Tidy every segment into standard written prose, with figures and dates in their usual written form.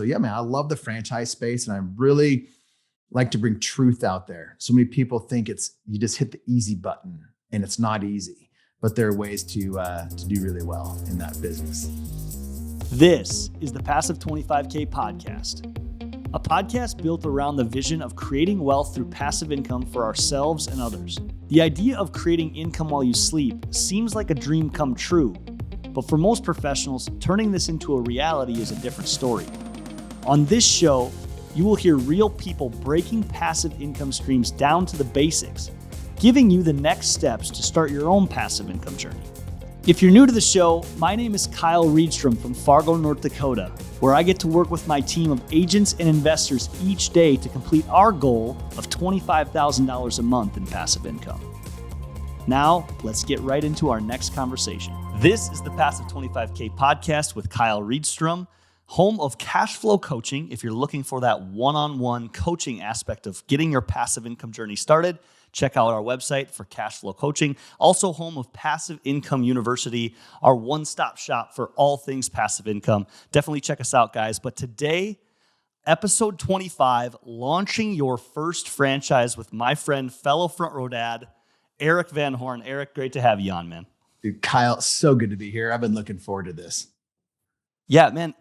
So yeah, man, I love the franchise space, and I really like to bring truth out there. So many people think you just hit the easy button, and it's not easy, but there are ways to do really well in that business. This is the Passive 25K podcast, a podcast built around the vision of creating wealth through passive income for ourselves and others. The idea of creating income while you sleep seems like a dream come true, but for most professionals, turning this into a reality is a different story. On this show, you will hear real people breaking passive income streams down to the basics, giving you the next steps to start your own passive income journey. If you're new to the show, my name is Kyle Reedstrom from Fargo, North Dakota, where I get to work with my team of agents and investors each day to complete our goal of $25,000 a month in passive income. Now, let's get right into our next conversation. This is the Passive 25K podcast with Kyle Reedstrom, home of cashflow coaching. If you're looking for that one-on-one coaching aspect of getting your passive income journey started, check out our website for cashflow coaching. Also home of Passive Income University, our one-stop shop for all things passive income. Definitely check us out, guys. But today, episode 25, launching your first franchise with my friend, fellow front row dad, Erik Van Horn. Erik, great to have you on, man. Dude, Kyle, so good to be here. I've been looking forward to this. Yeah, man.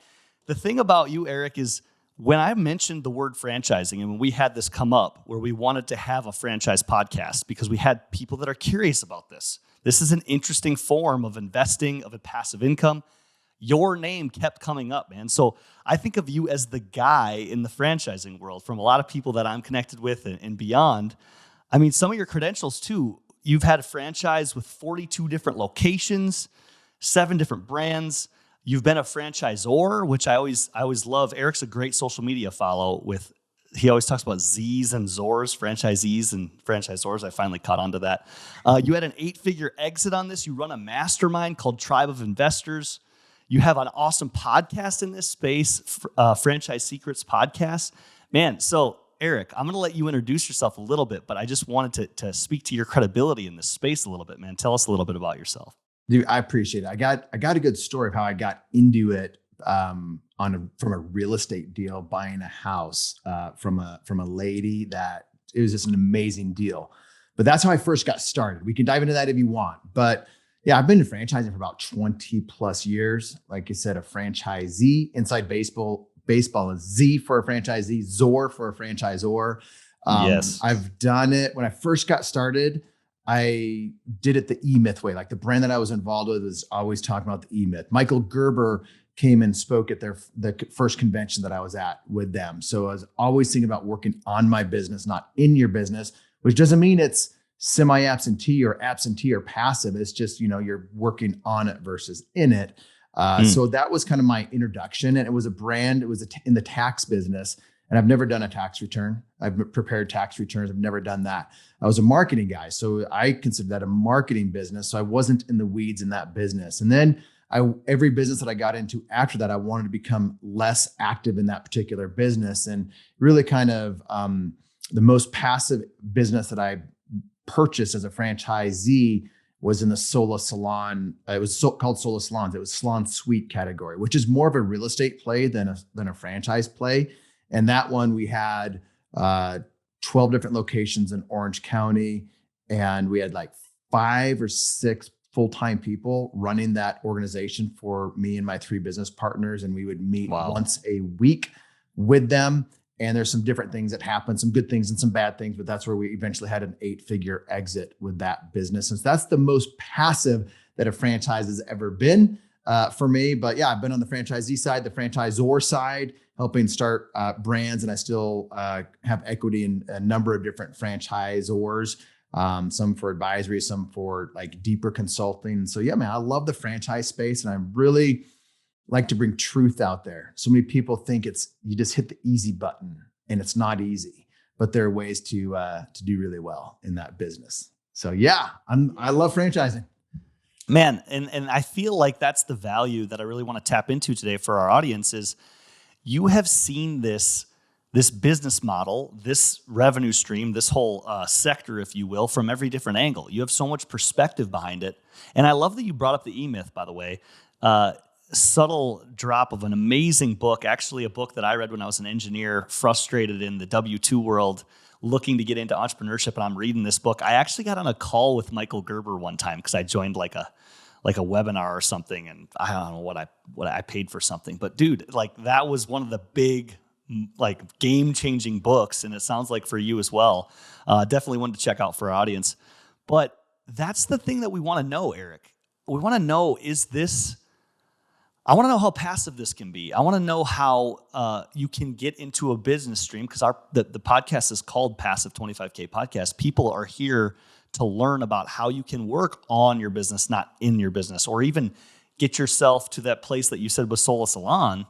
The thing about you, Erik, is when I mentioned the word franchising and when we had this come up where we wanted to have a franchise podcast because we had people that are curious about this. This is an interesting form of investing, of a passive income. Your name kept coming up, man. So I think of you as the guy in the franchising world from a lot of people that I'm connected with and beyond. I mean, some of your credentials too. You've had a franchise with 42 different locations, 7 different brands. You've been a franchisor, which I always love. Erik's a great social media follow with, he always talks about Z's and Zors, franchisees and franchisors. I finally caught on to that. You had an 8-figure exit on this. You run a mastermind called Tribe of Investors. You have an awesome podcast in this space, Franchise Secrets Podcast. Man, so Erik, I'm going to let you introduce yourself a little bit, but I just wanted to speak to your credibility in this space a little bit, man. Tell us a little bit about yourself. Dude, I appreciate it. I got a good story of how I got into it from a real estate deal, buying a house from a lady that it was just an amazing deal. But that's how I first got started. We can dive into that if you want. But yeah, I've been in franchising for about 20 plus years. Like you said, a franchisee. Inside baseball is Z for a franchisee, Zor for a franchisor. Yes. I've done it. When I first got started, I did it the E-Myth way. Like the brand that I was involved with was always talking about the E-Myth. Michael Gerber came and spoke at the first convention that I was at with them. So I was always thinking about working on my business, not in your business, which doesn't mean it's semi-absentee or absentee or passive. It's just, you're working on it versus in it. So that was kind of my introduction. And it was a brand, it was in the tax business. And I've never done a tax return. I've prepared tax returns. I've never done that. I was a marketing guy. So I considered that a marketing business. So I wasn't in the weeds in that business. And then every business that I got into after that, I wanted to become less active in that particular business. And really kind of the most passive business that I purchased as a franchisee was in the Sola Salon. It was called Sola Salons. It was salon suite category, which is more of a real estate play than a franchise play. And that one we had 12 different locations in Orange County. And we had like 5 or 6 full-time people running that organization for me and my 3 business partners. And we would meet once a week with them. And there's some different things that happened, some good things and some bad things, but that's where we eventually had an 8-figure exit with that business. And so that's the most passive that a franchise has ever been for me. But yeah, I've been on the franchisee side, the franchisor side, helping start brands. And I still have equity in a number of different franchisors, some for advisory, some for like deeper consulting. And so, yeah, man, I love the franchise space, and I really like to bring truth out there. So many people think you just hit the easy button, and it's not easy, but there are ways to do really well in that business. So yeah, I love franchising. Man, and I feel like that's the value that I really want to tap into today for our audience is you have seen this business model, this revenue stream, this whole sector, if you will, from every different angle. You have so much perspective behind it. And I love that you brought up the E-Myth, by the way. subtle drop of an amazing book, actually a book that I read when I was an engineer, frustrated in the W-2 world, looking to get into entrepreneurship, and I'm reading this book. I actually got on a call with Michael Gerber one time because I joined like a webinar or something, and I don't know what I paid for something. But dude, like that was one of the big like game-changing books, and it sounds like for you as well. Definitely one to check out for our audience. But that's the thing that we want to know, Erik. We want to know, I want to know how passive this can be. I want to know how you can get into a business stream, because the podcast is called Passive 25K Podcast. People are here to learn about how you can work on your business, not in your business, or even get yourself to that place that you said was Sola Salon,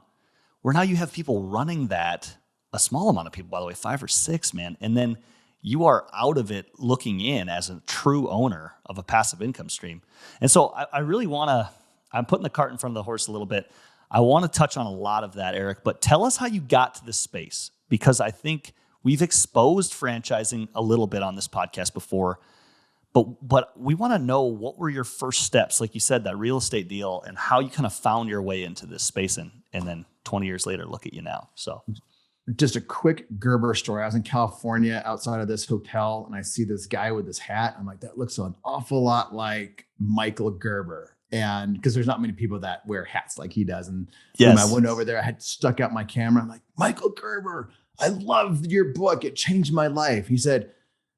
where now you have people running that, a small amount of people, by the way, 5 or 6, man. And then you are out of it looking in as a true owner of a passive income stream. And so I really want to, I'm putting the cart in front of the horse a little bit. I want to touch on a lot of that, Erik, but tell us how you got to this space, because I think we've exposed franchising a little bit on this podcast before, but we want to know, what were your first steps, like you said, that real estate deal, and how you kind of found your way into this space, and then 20 years later, look at you now. So just a quick Gerber story. I was in California outside of this hotel, and I see this guy with this hat. I'm like, that looks an awful lot like Michael Gerber. And because there's not many people that wear hats like he does. And when I went over there, I had stuck out my camera. I'm like, Michael Gerber, I love your book. It changed my life. He said,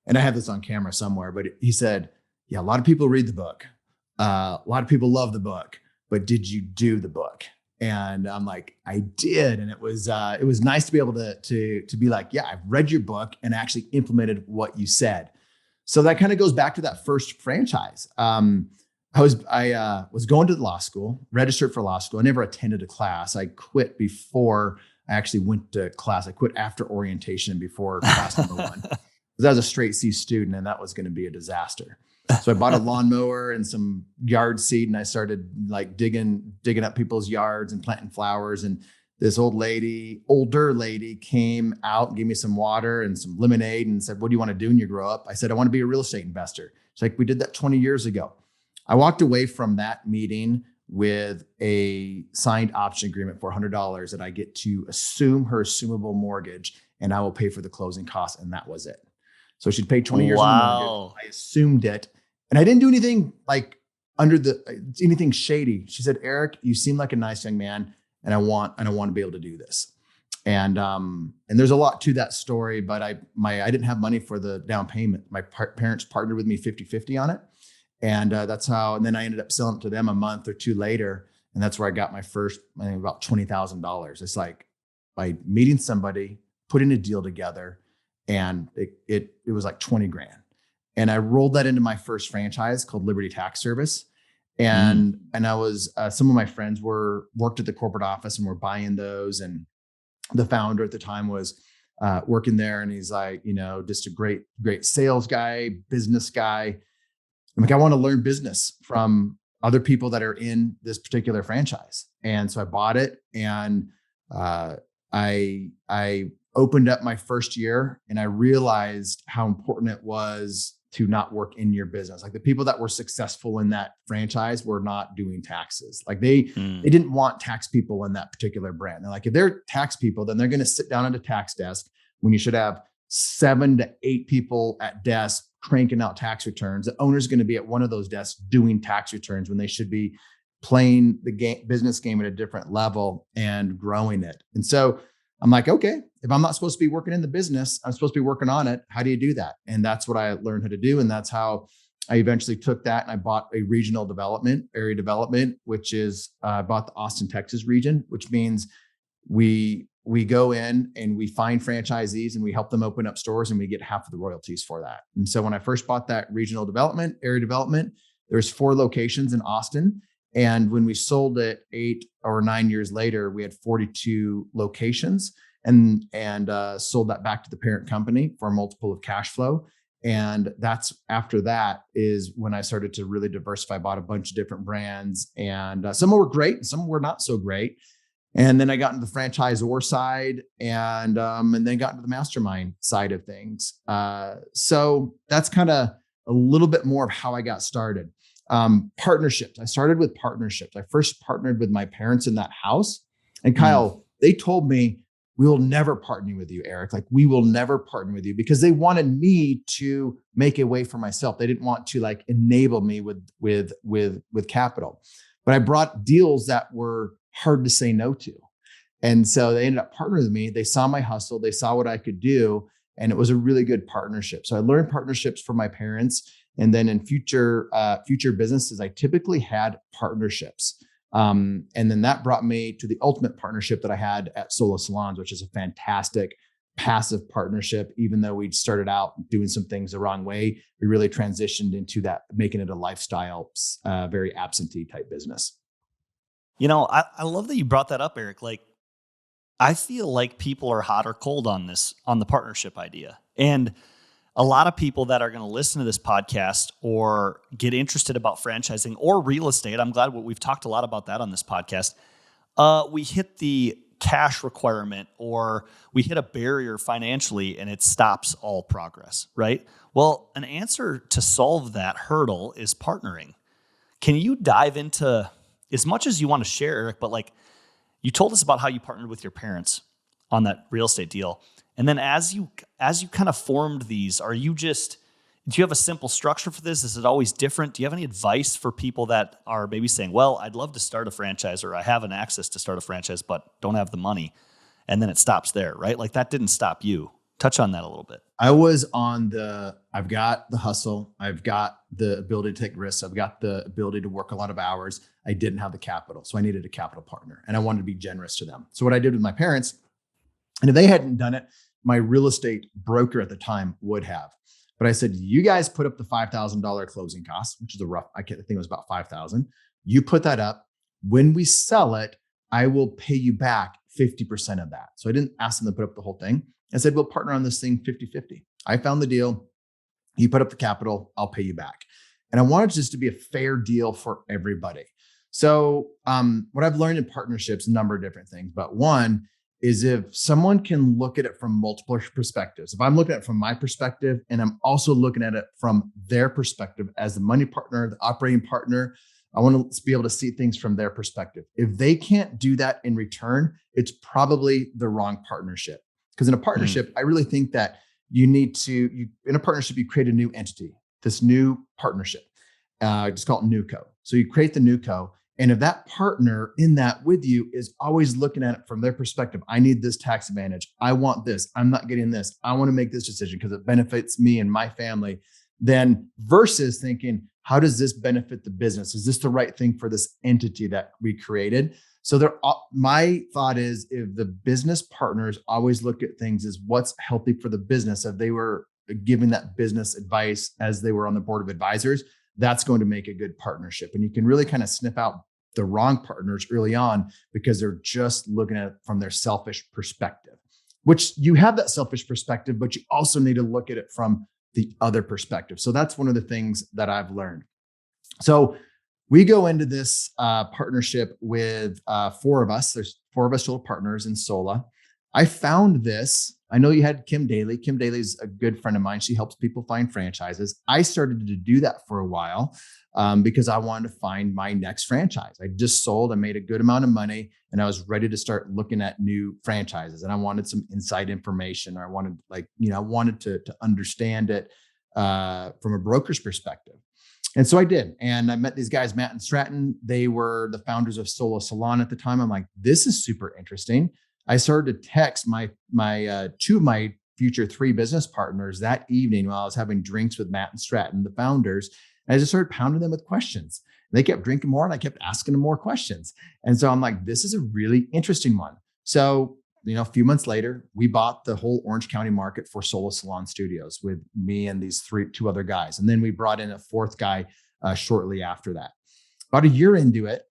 and I have this on camera somewhere, but he said, yeah, a lot of people read the book. A lot of people love the book, but did you do the book? And I'm like, I did. And it was nice to be able to be like, yeah, I've read your book and actually implemented what you said. So that kind of goes back to that first franchise. I was going to law school, registered for law school. I never attended a class. I quit before I actually went to class. I quit after orientation before class number 1. Because I was a straight C student, and that was going to be a disaster. So I bought a lawnmower and some yard seed, and I started like digging up people's yards and planting flowers. And this older lady came out and gave me some water and some lemonade and said, what do you want to do when you grow up? I said, I want to be a real estate investor. She's like, we did that 20 years ago. I walked away from that meeting with a signed option agreement for $100 that I get to assume her assumable mortgage, and I will pay for the closing costs. And that was it. So she'd paid 20 years on the mortgage. I assumed it. And I didn't do anything like anything shady. She said, Erik, you seem like a nice young man, and I want to be able to do this. And there's a lot to that story, but I didn't have money for the down payment. My parents partnered with me 50-50 on it. And that's how, and then I ended up selling it to them a month or 2 later. And that's where I got my first, I think about $20,000. It's like by meeting somebody, putting a deal together, and it was like 20 grand. And I rolled that into my first franchise called Liberty Tax Service. And I was, some of my friends worked at the corporate office and were buying those. And the founder at the time was working there. And he's like, just a great sales guy, business guy. I'm like, I want to learn business from other people that are in this particular franchise. And so I bought it, and I opened up my first year, and I realized how important it was to not work in your business. Like the people that were successful in that franchise were not doing taxes. Like they didn't want tax people in that particular brand. They're like, if they're tax people, then they're going to sit down at a tax desk when you should have 7 to 8 people at desks cranking out tax returns. The owner's going to be at one of those desks doing tax returns when they should be playing the business game at a different level and growing it. And so I'm like, okay, if I'm not supposed to be working in the business, I'm supposed to be working on it. How do you do that? And that's what I learned how to do. And that's how I eventually took that and I bought a regional development, area development, which is I bought the Austin, Texas region, which means we go in and we find franchisees and we help them open up stores, and we get half of the royalties for that. And so when I first bought that regional development, area development, there's 4 locations in Austin. And when we sold it 8 or 9 years later, we had 42 locations and sold that back to the parent company for a multiple of cash flow. And that's after that is when I started to really diversify. I bought a bunch of different brands, and some were great and some were not so great. And then I got into the franchisor side and then got into the mastermind side of things. So that's kind of a little bit more of how I got started. Partnerships. I started with partnerships. I first partnered with my parents in that house. And Mm. Kyle, they told me, we will never partner with you, Erik. Like, we will never partner with you, because they wanted me to make a way for myself. They didn't want to like enable me with capital. But I brought deals that were hard to say no to. And so they ended up partnering with me. They saw my hustle, they saw what I could do, and it was a really good partnership. So I learned partnerships from my parents. And then in future businesses, I typically had partnerships. And then that brought me to the ultimate partnership that I had at Solo Salons, which is a fantastic passive partnership. Even though we started out doing some things the wrong way, we really transitioned into that, making it a lifestyle, very absentee type business. I love that you brought that up, Erik. Like, I feel like people are hot or cold on the partnership idea. And a lot of people that are going to listen to this podcast or get interested about franchising or real estate, I'm glad we've talked a lot about that on this podcast. We hit the cash requirement, or we hit a barrier financially, and it stops all progress, right? Well, an answer to solve that hurdle is partnering. Can you dive into, as much as you want to share, Erik, but like, you told us about how you partnered with your parents on that real estate deal. And then as you kind of formed these, do you have a simple structure for this? Is it always different? Do you have any advice for people that are maybe saying, well, I'd love to start a franchise, or I have an access to start a franchise, but don't have the money. And then it stops there, right? Like, that didn't stop you. Touch on that a little bit. I was on I've got the hustle. I've got the ability to take risks. I've got the ability to work a lot of hours. I didn't have the capital. So I needed a capital partner, and I wanted to be generous to them. So what I did with my parents, and if they hadn't done it, my real estate broker at the time would have. But I said, you guys put up the $5,000 closing costs, which is I think it was about 5,000. You put that up. When we sell it, I will pay you back 50% of that. So I didn't ask them to put up the whole thing. I said, we'll partner on this thing 50-50. I found the deal. You put up the capital, I'll pay you back. And I wanted this to be a fair deal for everybody. So what I've learned in partnerships, a number of different things, but one is if someone can look at it from multiple perspectives. If I'm looking at it from my perspective, and I'm also looking at it from their perspective as the money partner, the operating partner, I want to be able to see things from their perspective. If they can't do that in return, it's probably the wrong partnership. Because in a partnership, I really think that in a partnership, you create a new entity, this new partnership. Just call it NewCo. So you create the NewCo. And if that partner in that with you is always looking at it from their perspective, I need this tax advantage. I want this. I'm not getting this. I want to make this decision because it benefits me and my family. Then versus thinking, how does this benefit the business? Is this the right thing for this entity that we created? So my thought is, if the business partners always look at things as what's healthy for the business, if they were giving that business advice as they were on the board of advisors, that's going to make a good partnership. And you can really kind of sniff out the wrong partners early on because they're just looking at it from their selfish perspective, which you have that selfish perspective, but you also need to look at it from the other perspective. So that's one of the things that I've learned. So we go into this partnership with four of us. There's four of us total partners in Sola. I found this. I know you had Kim Daly. Kim Daly's a good friend of mine. She helps people find franchises. I started to do that for a while because I wanted to find my next franchise. I just sold. I made a good amount of money, and I was ready to start looking at new franchises. And I wanted some inside information, or I wanted to understand it from a broker's perspective. And so I did. And I met these guys, Matt and Stratton. They were the founders of Solo Salon at the time. I'm like, this is super interesting. I started to text my two of my future three business partners that evening while I was having drinks with Matt and Stratton, the founders. And I just started pounding them with questions. They kept drinking more, and I kept asking them more questions. And so I'm like, this is a really interesting one. So, a few months later, we bought the whole Orange County market for Solo Salon Studios with me and these two other guys. And then we brought in a fourth guy shortly after that. About a year into it,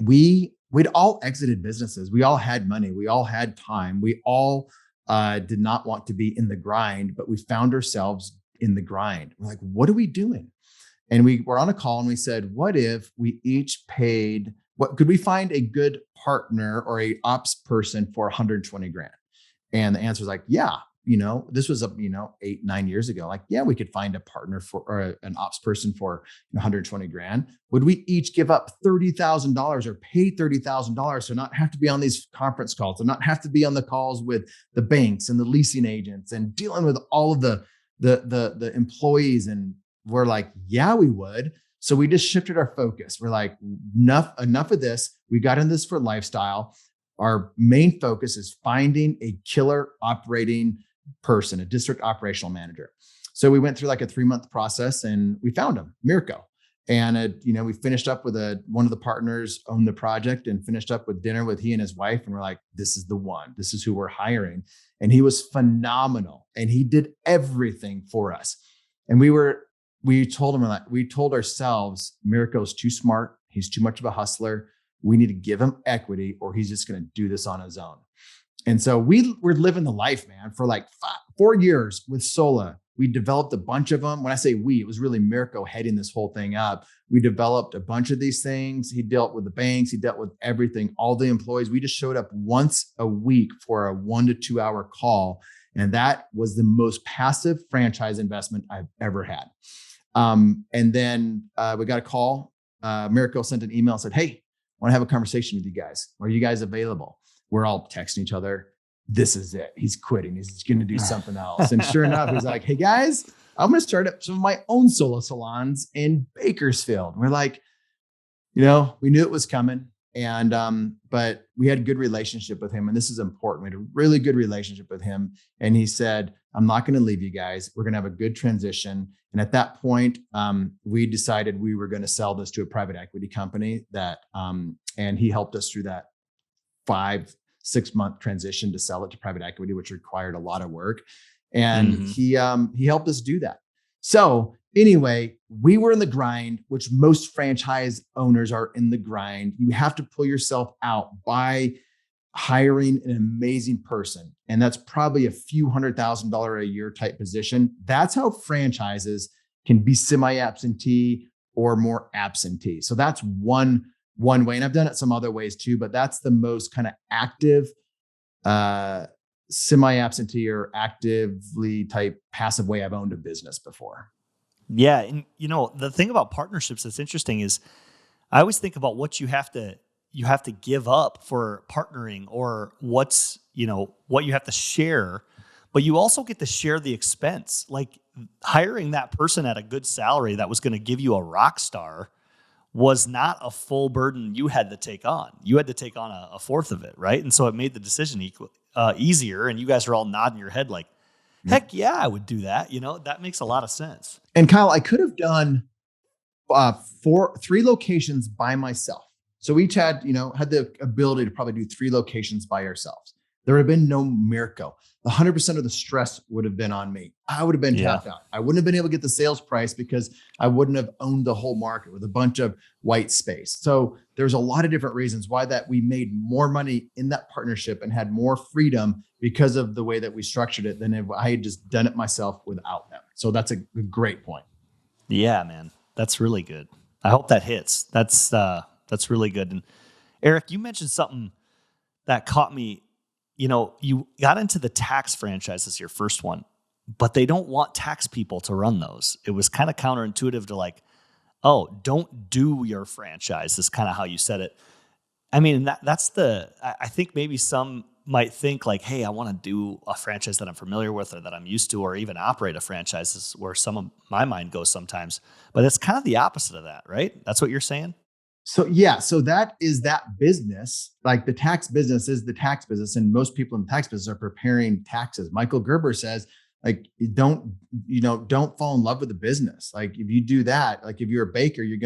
we'd all exited businesses. We all had money. We all had time. We all did not want to be in the grind, but we found ourselves in the grind. We're like, what are we doing? And we were on a call and we said, what if we each paid, could we find a good partner or a ops person for 120 grand? And the answer was like, yeah, this was 8-9 years ago. Like, yeah, we could find a partner or an ops person for 120 grand. Would we each give up $30,000 or pay $30,000 to not have to be on these conference calls, to not have to be on the calls with the banks and the leasing agents and dealing with all of the employees? And we're like, yeah, we would. So we just shifted our focus. We're like, enough of this. We got in this for lifestyle. Our main focus is finding a killer operating person, a district operational manager. So we went through like a 3-month process and we found him, Mirko. And, we finished up with one of the partners owned the project and finished up with dinner with he and his wife. And we're like, this is the one, this is who we're hiring. And he was phenomenal. And he did everything for us. And we told ourselves, Mirko's too smart. He's too much of a hustler. We need to give him equity or he's just going to do this on his own. And so we're living the life, man, for like 4 years with Sola. We developed a bunch of them. When I say we, it was really Mirko heading this whole thing up. We developed a bunch of these things. He dealt with the banks. He dealt with everything, all the employees. We just showed up once a week for a 1 to 2 hour call. And that was the most passive franchise investment I've ever had. And then we got a call. Mirko sent an email and said, hey, I want to have a conversation with you guys. Are you guys available? We're all texting each other. This is it. He's quitting. He's going to do something else. And sure enough, he's like, hey guys, I'm going to start up some of my own solo salons in Bakersfield. And we're like, we knew it was coming. And, but we had a good relationship with him. And this is important. We had a really good relationship with him. And he said, I'm not going to leave you guys. We're going to have a good transition. And at that point, we decided we were going to sell this to a private equity company and he helped us through that 5-6 month transition to sell it to private equity, which required a lot of work. And he helped us do that. So anyway, we were in the grind, which most franchise owners are in the grind. You have to pull yourself out by hiring an amazing person. And that's probably a few $100,000 a year type position. That's how franchises can be semi-absentee or more absentee. So that's one way. And I've done it some other ways too, but that's the most kind of active, semi-absentee or actively type passive way I've owned a business before. Yeah. And the thing about partnerships that's interesting is I always think about what you have to give up for partnering or what you have to share, but you also get to share the expense. Like hiring that person at a good salary that was going to give you a rock star was not a full burden you had to take on. You had to take on a fourth of it, right? And so it made the decision easier. And you guys are all nodding your head like, heck yeah, I would do that. That makes a lot of sense. And Kyle, I could have done 3 locations by myself. So we each had the ability to probably do 3 locations by ourselves. There would have been no Mirko. 100% of the stress would have been on me. I would have been tapped out. I wouldn't have been able to get the sales price because I wouldn't have owned the whole market with a bunch of white space. So there's a lot of different reasons why that we made more money in that partnership and had more freedom because of the way that we structured it than if I had just done it myself without them. So that's a great point. Yeah, man, that's really good. I hope that hits. That's really good. And Erik, you mentioned something that caught me. You got into the tax franchise as your first one, but they don't want tax people to run those. It was kind of counterintuitive to like, oh, don't do your franchise is kind of how you said it. I mean, I think maybe some might think like, hey, I want to do a franchise that I'm familiar with or that I'm used to, or even operate a franchise is where some of my mind goes sometimes, but it's kind of the opposite of that, right? That's what you're saying? So yeah, so that is that business. Like the tax business is the tax business, and most people in the tax business are preparing taxes. Michael Gerber says, like, don't fall in love with the business. Like if you do that, like if you're a baker, you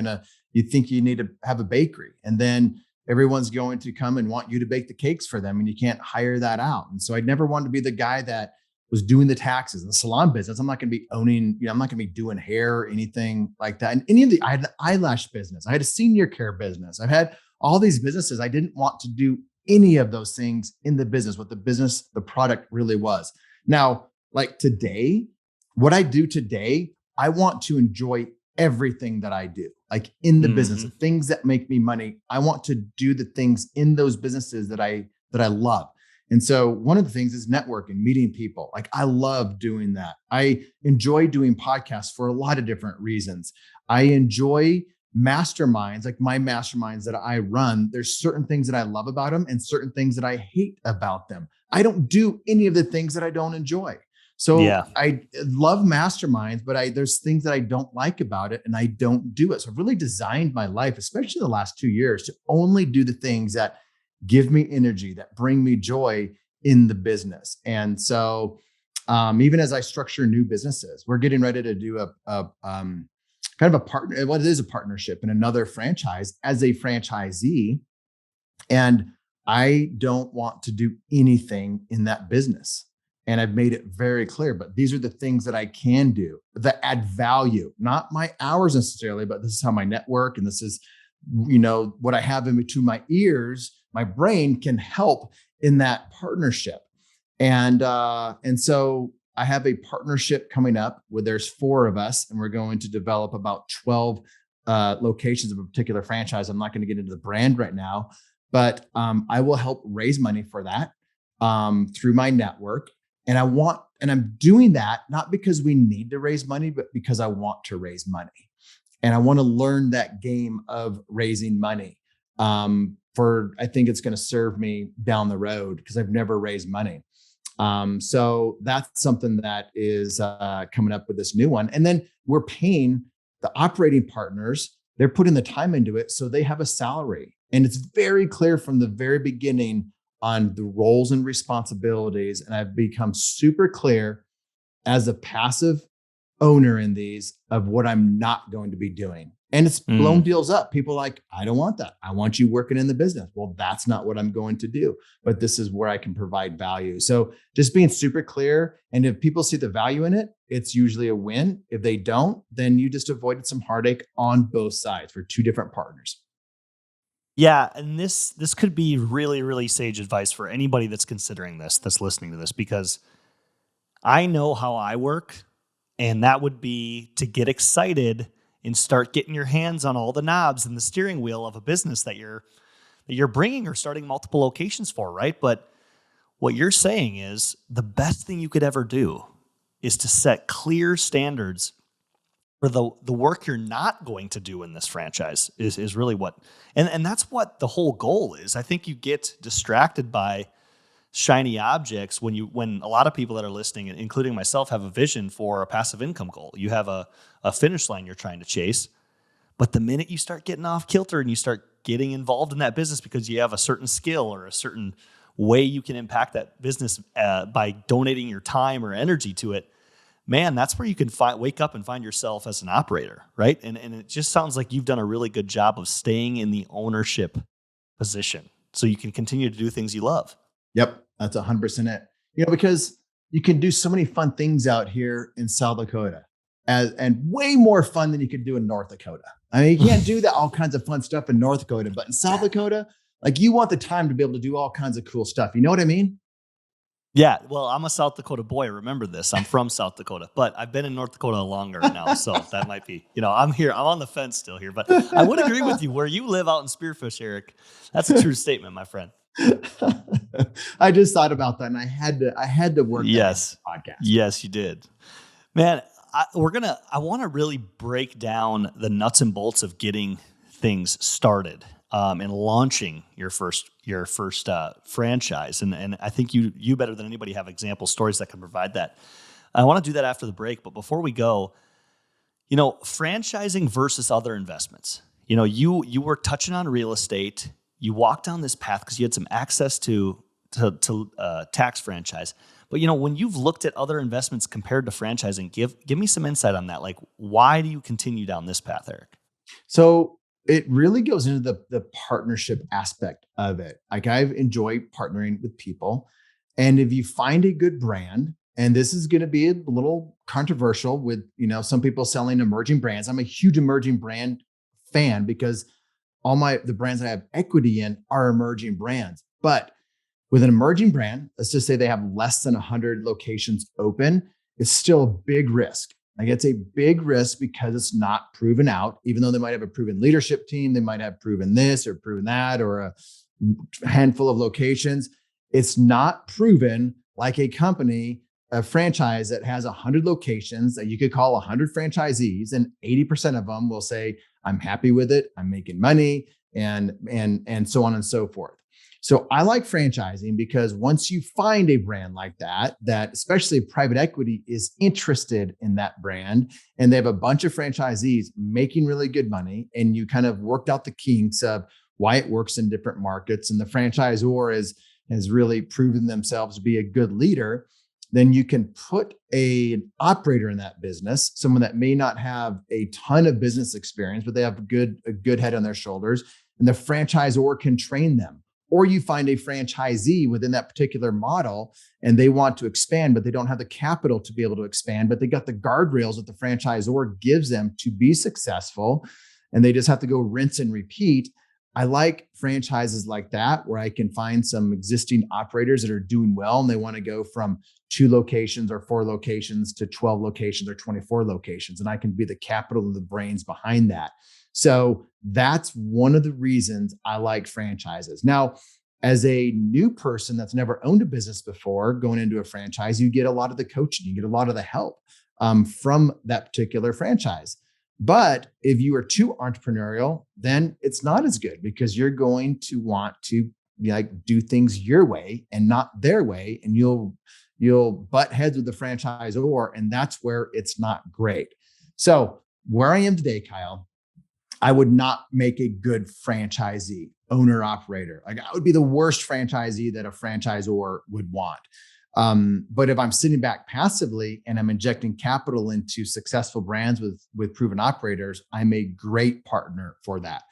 think you need to have a bakery, and then everyone's going to come and want you to bake the cakes for them, and you can't hire that out. And so I never wanted to be the guy that was doing the taxes. In the salon business, I'm not going to be owning, I'm not going to be doing hair or anything like that. And I had an eyelash business. I had a senior care business. I've had all these businesses. I didn't want to do any of those things in the business, what the product really was. Now, like today, what I do today, I want to enjoy everything that I do, like in the business, the things that make me money. I want to do the things in those businesses that I love. And so one of the things is networking, meeting people. Like I love doing that. I enjoy doing podcasts for a lot of different reasons. I enjoy masterminds, like my masterminds that I run. There's certain things that I love about them and certain things that I hate about them. I don't do any of the things that I don't enjoy. So Yeah. I love masterminds, but there's things that I don't like about it and I don't do it. So I've really designed my life, especially the last 2 years, to only do the things that give me energy, that bring me joy in the business. And so even as I structure new businesses, we're getting ready to do a kind of a partner. Well, it is a partnership in another franchise as a franchisee. And I don't want to do anything in that business. And I've made it very clear, but these are the things that I can do that add value, not my hours necessarily, but this is how my network and this is, what I have in between my ears, my brain can help in that partnership. And so I have a partnership coming up where there's 4 of us, and we're going to develop about 12 locations of a particular franchise. I'm not going to get into the brand right now, but I will help raise money for that through my network. And I'm doing that not because we need to raise money, but because I want to raise money. And I want to learn that game of raising money. I think it's going to serve me down the road because I've never raised money. So that's something that is coming up with this new one. And then we're paying the operating partners. They're putting the time into it. So they have a salary. And it's very clear from the very beginning on the roles and responsibilities. And I've become super clear as a passive owner in these of what I'm not going to be doing. And it's blown deals up. People are like, I don't want that. I want you working in the business. Well, that's not what I'm going to do, but this is where I can provide value. So just being super clear. And if people see the value in it, it's usually a win. If they don't, then you just avoided some heartache on both sides for 2 different partners. Yeah, and this could be really, really sage advice for anybody that's considering this, that's listening to this, because I know how I work, and that would be to get excited and start getting your hands on all the knobs and the steering wheel of a business that you're bringing or starting multiple locations for, right? But what you're saying is the best thing you could ever do is to set clear standards for the work you're not going to do in this franchise is really what, and that's what the whole goal is. I think you get distracted by shiny objects when a lot of people that are listening, including myself, have a vision for a passive income goal. You have a finish line you're trying to chase, but the minute you start getting off kilter and you start getting involved in that business because you have a certain skill or a certain way you can impact that business by donating your time or energy to it, man, that's where you can wake up and find yourself as an operator, right? And it just sounds like you've done a really good job of staying in the ownership position so you can continue to do things you love. Yep, that's 100% it. Because you can do so many fun things out here in South Dakota, and way more fun than you could do in North Dakota. I mean, you can't do all kinds of fun stuff in North Dakota, but in South Dakota, like you want the time to be able to do all kinds of cool stuff. You know what I mean? Yeah, well, I'm a South Dakota boy. Remember this. I'm from South Dakota, but I've been in North Dakota longer now. So that might be, I'm here. I'm on the fence still here, but I would agree with you. Where you live out in Spearfish, Erik, that's a true statement, my friend. I just thought about that, and I had to work. Yes, that podcast. Yes, you did, man. I want to really break down the nuts and bolts of getting things started and launching your first franchise. And I think you better than anybody have example stories that can provide that. I want to do that after the break, but before we go, franchising versus other investments. You were touching on real estate. You walked down this path because you had some access to tax franchise. But when you've looked at other investments compared to franchising, give me some insight on that. Like, why do you continue down this path, Erik? So it really goes into the partnership aspect of it. Like, I've enjoyed partnering with people, and if you find a good brand, and this is going to be a little controversial with some people selling emerging brands. I'm a huge emerging brand fan because all the brands that I have equity in are emerging brands. But with an emerging brand, let's just say they have less than 100 locations open, it's still a big risk. Like, it's a big risk because it's not proven out, even though they might have a proven leadership team, they might have proven this or proven that, or a handful of locations. It's not proven like a franchise that has 100 locations that you could call 100 franchisees, and 80% of them will say, I'm happy with it, I'm making money, and so on and so forth. So I like franchising because once you find a brand like that especially private equity is interested in that brand, and they have a bunch of franchisees making really good money, and you kind of worked out the kinks of why it works in different markets, and the franchisor has really proven themselves to be a good leader, then you can put an operator in that business, someone that may not have a ton of business experience, but they have a good head on their shoulders, and the franchisor can train them. Or you find a franchisee within that particular model and they want to expand, but they don't have the capital to be able to expand, but they got the guardrails that the franchisor gives them to be successful, and they just have to go rinse and repeat. I like franchises like that where I can find some existing operators that are doing well and they want to go from 2 locations or 4 locations to 12 locations or 24 locations. And I can be the capital and the brains behind that. So that's one of the reasons I like franchises. Now, as a new person that's never owned a business before, going into a franchise, you get a lot of the coaching, you get a lot of the help from that particular franchise. But if you are too entrepreneurial, then it's not as good because you're going to want to do things your way and not their way. And you'll butt heads with the franchisor, and that's where it's not great. So where I am today, Kyle, I would not make a good franchisee, owner, operator. Like, I would be the worst franchisee that a franchisor would want. But if I'm sitting back passively and I'm injecting capital into successful brands with proven operators, I'm a great partner for that.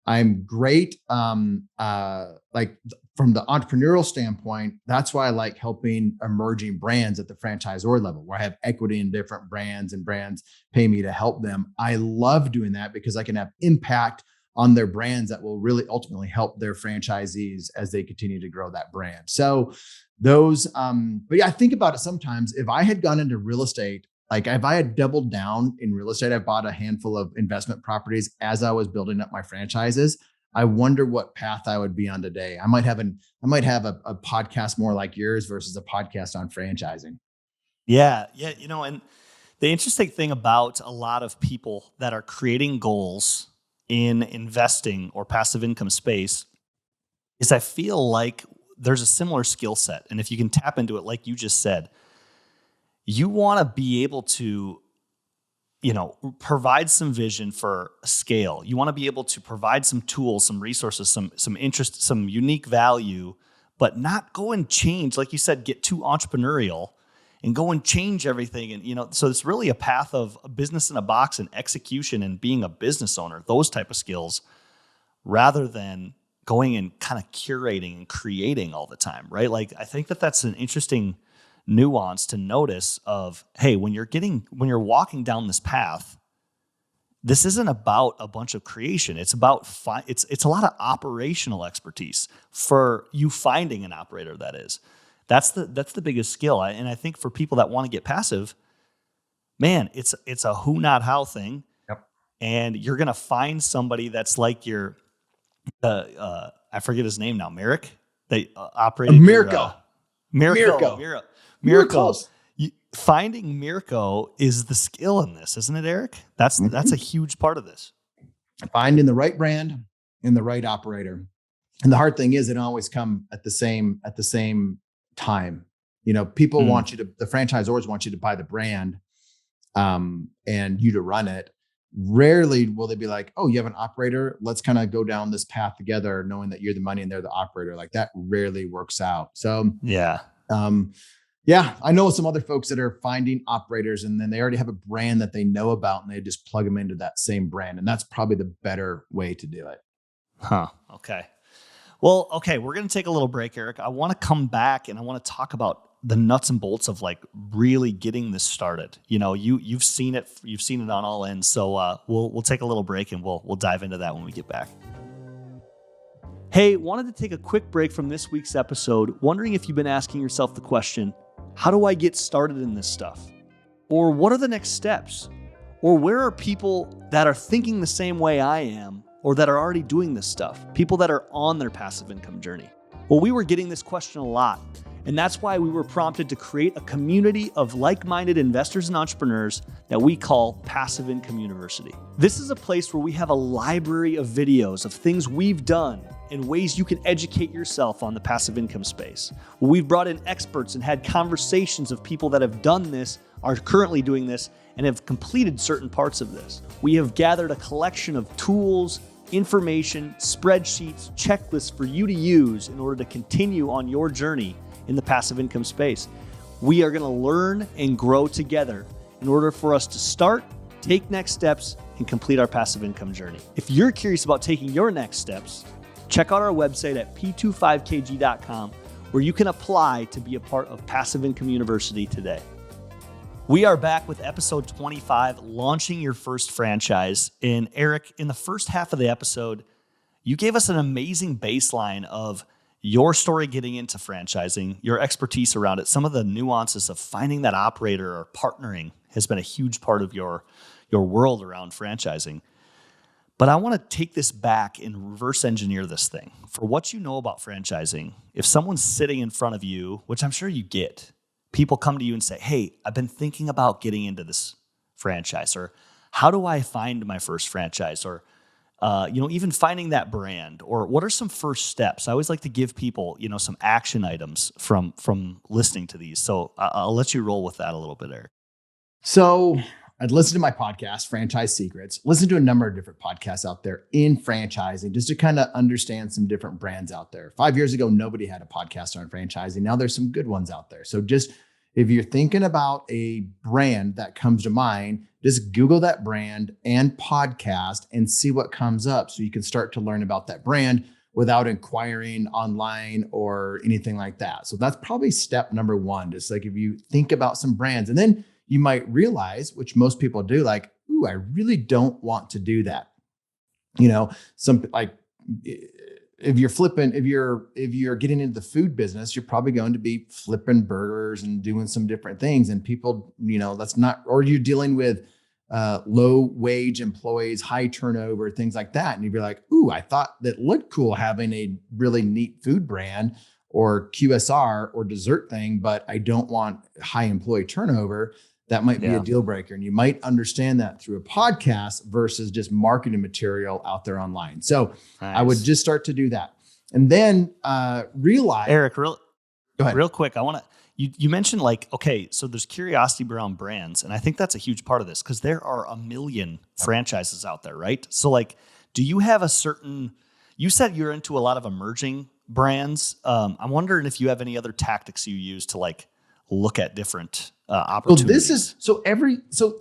I'm great. Like from the entrepreneurial standpoint, that's why I like helping emerging brands at the franchisor level, where I have equity in different brands and brands pay me to help them. I love doing that because I can have impact on their brands that will really ultimately help their franchisees as they continue to grow that brand. So those, but yeah, I think about it sometimes. If I had gone into real estate, like if I had doubled down in real estate, I bought a handful of investment properties as I was building up my franchises. I wonder what path I would be on today. I might have a podcast more like yours versus a podcast on franchising. Yeah. And the interesting thing about a lot of people that are creating goals in investing or passive income space is I feel like there's a similar skill set. And if you can tap into it, like you just said, you want to be able to, provide some vision for scale. You want to be able to provide some tools, some resources, some interest, some unique value, but not go and change, like you said, get too entrepreneurial and go and change everything. And, so it's really a path of a business in a box and execution and being a business owner, those type of skills, rather than going and kind of curating and creating all the time, right? Like, I think that's an interesting nuance to notice of, hey, when you're walking down this path, this isn't about a bunch of creation. It's about, it's a lot of operational expertise for you finding an operator that is. That's the biggest skill. And I think for people that want to get passive, man, it's a who, not how thing. Yep. And you're going to find somebody that's like your, I forget his name now, Merrick. They operated Mirko. Mirko. Finding Mirko is the skill in this, isn't it, Eric? That's a huge part of this. Finding the right brand and the right operator. And the hard thing is, they don't always come at the same time. People want you to, the franchisors want you to buy the brand and you to run it. Rarely will they be like, oh, you have an operator, let's kind of go down this path together, knowing that you're the money and they're the operator. Like, that rarely works out. So I know some other folks that are finding operators and then they already have a brand that they know about and they just plug them into that same brand. And that's probably the better way to do it. Huh. Okay. Well, okay. We're going to take a little break, Eric. I want to come back and I want to talk about the nuts and bolts of like really getting this started. You've seen it on all ends. So we'll take a little break and we'll dive into that when we get back. Hey, wanted to take a quick break from this week's episode, wondering if you've been asking yourself the question, how do I get started in this stuff? Or what are the next steps? Or where are people that are thinking the same way I am or that are already doing this stuff? People that are on their passive income journey. Well, we were getting this question a lot, and that's why we were prompted to create a community of like-minded investors and entrepreneurs that we call Passive Income University. This is a place where we have a library of videos of things we've done and ways you can educate yourself on the passive income space. We've brought in experts and had conversations of people that have done this, are currently doing this, and have completed certain parts of this. We have gathered a collection of tools, information, spreadsheets, checklists for you to use in order to continue on your journey in the passive income space. We are going to learn and grow together in order for us to start, take next steps, and complete our passive income journey. If you're curious about taking your next steps, check out our website at p25kg.com, where you can apply to be a part of Passive Income University today. We are back with episode 25, launching your first franchise. And Erik, in the first half of the episode, you gave us an amazing baseline of your story getting into franchising, your expertise around it, some of the nuances of finding that operator or partnering has been a huge part of your world around franchising. But I want to take this back and reverse engineer this thing. For what you know about franchising, if someone's sitting in front of you, which I'm sure you get, people come to you and say, hey, I've been thinking about getting into this franchise, or how do I find my first franchise, or even finding that brand, or what are some first steps? I always like to give people, some action items from listening to these. So I'll let you roll with that a little bit, Erik. So I'd listen to my podcast, Franchise Secrets, listen to a number of different podcasts out there in franchising, just to kind of understand some different brands out there. 5 years ago, nobody had a podcast on franchising. Now there's some good ones out there. So just if you're thinking about a brand that comes to mind, just Google that brand and podcast and see what comes up so you can start to learn about that brand without inquiring online or anything like that. So that's probably step number one. Just like if you think about some brands, and then you might realize, which most people do, like, ooh, I really don't want to do that. If you're getting into the food business, you're probably going to be flipping burgers and doing some different things. And people, that's not, or you're dealing with low wage employees, high turnover, things like that. And you'd be like, ooh, I thought that looked cool having a really neat food brand or QSR or dessert thing, but I don't want high employee turnover. That might be a deal breaker. And you might understand that through a podcast versus just marketing material out there online. So nice. I would just start to do that. And then realize. Erik, real quick, I want to, you mentioned so there's curiosity around brands. And I think that's a huge part of this because there are a million franchises out there, right? So do you have you said you're into a lot of emerging brands. I'm wondering if you have any other tactics you use to look at different opportunities. So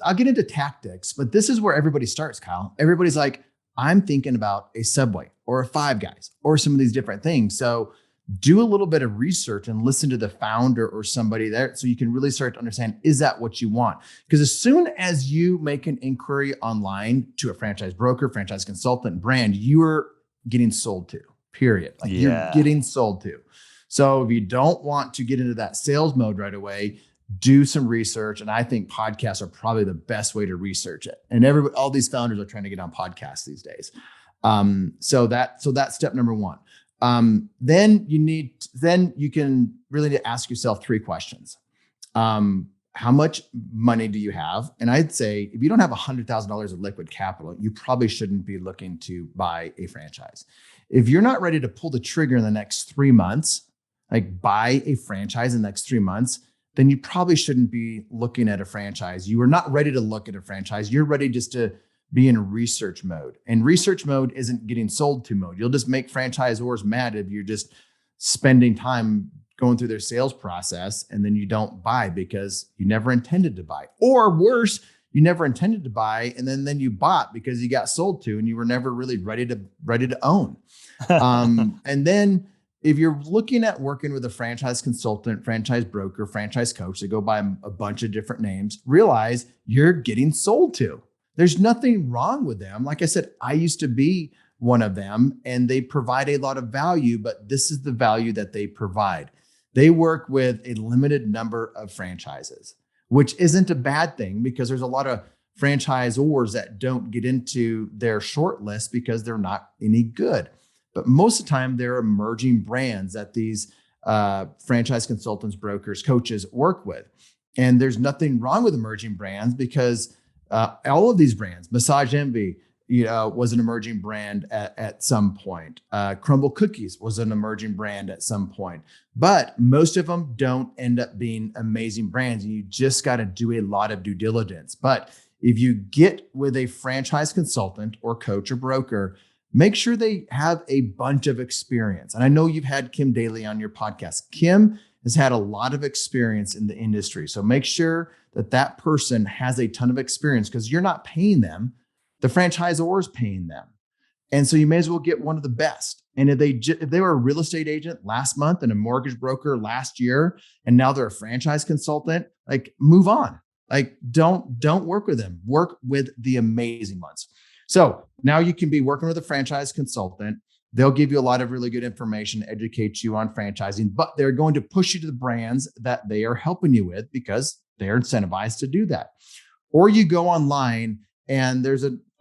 I'll get into tactics, but this is where everybody starts, Kyle. Everybody's like, I'm thinking about a Subway or a Five Guys or some of these different things. So do a little bit of research and listen to the founder or somebody there so you can really start to understand, is that what you want? Because as soon as you make an inquiry online to a franchise broker, franchise consultant, brand, you are getting sold to, period. You're getting sold to. So if you don't want to get into that sales mode right away, do some research. And I think podcasts are probably the best way to research it. And all these founders are trying to get on podcasts these days. So that's step number one. Then you can really need to ask yourself three questions. How much money do you have? And I'd say if you don't have $100,000 of liquid capital, you probably shouldn't be looking to buy a franchise. If you're not ready to pull the trigger in the next 3 months, buy a franchise in the next 3 months, then you probably shouldn't be looking at a franchise. You are not ready to look at a franchise. You're ready just to be in research mode. And research mode isn't getting sold to mode. You'll just make franchisors mad if you're just spending time going through their sales process and then you don't buy because you never intended to buy. Or worse, you never intended to buy and then you bought because you got sold to and you were never really ready to own. And then if you're looking at working with a franchise consultant, franchise broker, franchise coach, they go by a bunch of different names, realize you're getting sold to. There's nothing wrong with them. Like I said, I used to be one of them and they provide a lot of value, but this is the value that they provide. They work with a limited number of franchises, which isn't a bad thing because there's a lot of franchisors that don't get into their short list because they're not any good. but most of the time they're emerging brands that these franchise consultants, brokers, coaches work with. And there's nothing wrong with emerging brands because all of these brands, Massage Envy, was an emerging brand at some point. Crumble Cookies was an emerging brand at some point, but most of them don't end up being amazing brands. And you just got to do a lot of due diligence. But if you get with a franchise consultant or coach or broker, make sure they have a bunch of experience. And I know you've had Kim Daly on your podcast. Kim has had a lot of experience in the industry. So make sure that that person has a ton of experience because you're not paying them. The franchisor is paying them. And so you may as well get one of the best. And if they were a real estate agent last month and a mortgage broker last year, and now they're a franchise consultant, like move on. Like don't work with them. Work with the amazing ones. So now you can be working with a franchise consultant. They'll give you a lot of really good information, educate you on franchising, but they're going to push you to the brands that they are helping you with because they're incentivized to do that. Or you go online and